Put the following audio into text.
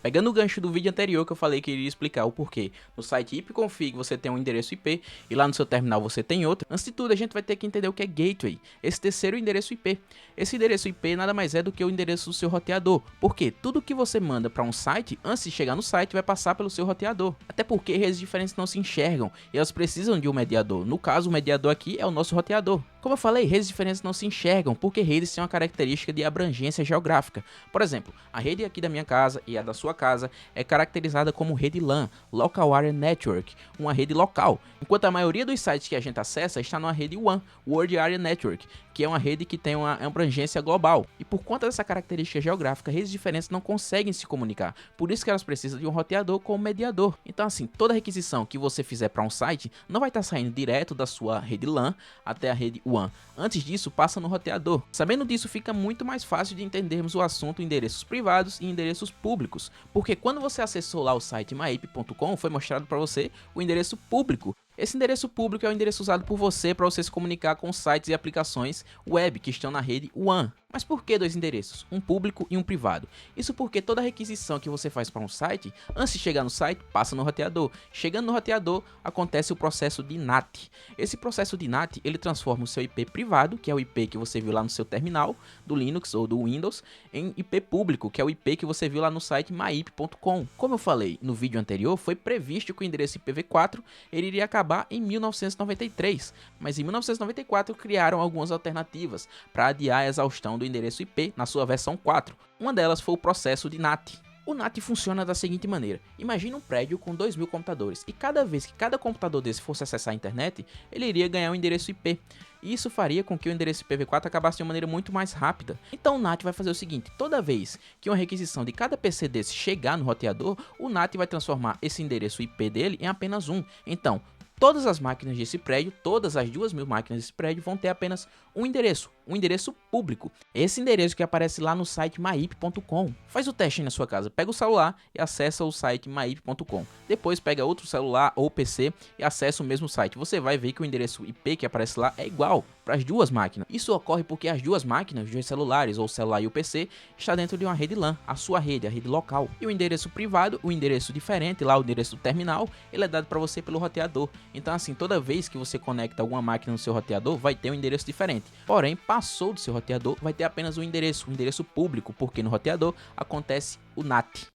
Pegando o gancho do vídeo anterior que eu falei que iria explicar o porquê no site ipconfig você tem um endereço IP e lá no seu terminal você tem outro, antes de tudo a gente vai ter que entender o que é gateway, esse terceiro endereço IP. Esse endereço IP nada mais é do que o endereço do seu roteador, porque tudo que você manda para um site, antes de chegar no site, vai passar pelo seu roteador. Até porque redes diferentes não se enxergam e elas precisam de um mediador. No caso, o mediador aqui é o nosso roteador. Como eu falei, redes diferentes não se enxergam porque redes têm uma característica de abrangência geográfica. Por exemplo, a rede aqui da minha casa e a da sua casa é caracterizada como rede LAN, Local Area Network, uma rede local, enquanto a maioria dos sites que a gente acessa está numa rede WAN, World Area Network, que é uma rede que tem uma abrangência global. E por conta dessa característica geográfica, redes diferentes não conseguem se comunicar, por isso que elas precisam de um roteador como mediador. Então assim, toda requisição que você fizer para um site não vai estar saindo direto da sua rede LAN até a rede WAN. Antes disso, passa no roteador. Sabendo disso, fica muito mais fácil de entendermos o assunto endereços privados e endereços públicos, porque quando você acessou lá o site maip.com, foi mostrado para você o endereço público. Esse endereço público é o endereço usado por você para você se comunicar com sites e aplicações web que estão na rede WAN. Mas por que dois endereços? Um público e um privado? Isso porque toda requisição que você faz para um site, antes de chegar no site, passa no roteador. Chegando no roteador, acontece o processo de NAT. Esse processo de NAT, ele transforma o seu IP privado, que é o IP que você viu lá no seu terminal, do Linux ou do Windows, em IP público, que é o IP que você viu lá no site maip.com. Como eu falei no vídeo anterior, foi previsto que o endereço IPv4 ele iria acabar em 1993, mas em 1994 criaram algumas alternativas para adiar a exaustão do endereço IP na sua versão 4. Uma delas foi o processo de NAT. O NAT funciona da seguinte maneira: imagine um prédio com 2.000 computadores e cada vez que cada computador desse fosse acessar a internet, ele iria ganhar um endereço IP. E isso faria com que o endereço IPv4 acabasse de uma maneira muito mais rápida. Então o NAT vai fazer o seguinte: toda vez que uma requisição de cada PC desse chegar no roteador, o NAT vai transformar esse endereço IP dele em apenas um. Então, todas as máquinas desse prédio, todas as 2.000 máquinas desse prédio vão ter apenas um endereço público. Esse endereço que aparece lá no site maip.com. Faz o teste aí na sua casa, pega o celular e acessa o site maip.com. Depois pega outro celular ou PC e acessa o mesmo site. Você vai ver que o endereço IP que aparece lá é igual para as duas máquinas. Isso ocorre porque as duas máquinas, os dois celulares, ou o celular e o PC, está dentro de uma rede LAN, a sua rede, a rede local. E o endereço privado, o endereço diferente, lá o endereço do terminal, ele é dado para você pelo roteador. Então assim, toda vez que você conecta alguma máquina no seu roteador, vai ter um endereço diferente. Porém, passou do seu roteador, vai ter apenas um endereço público, porque no roteador acontece o NAT.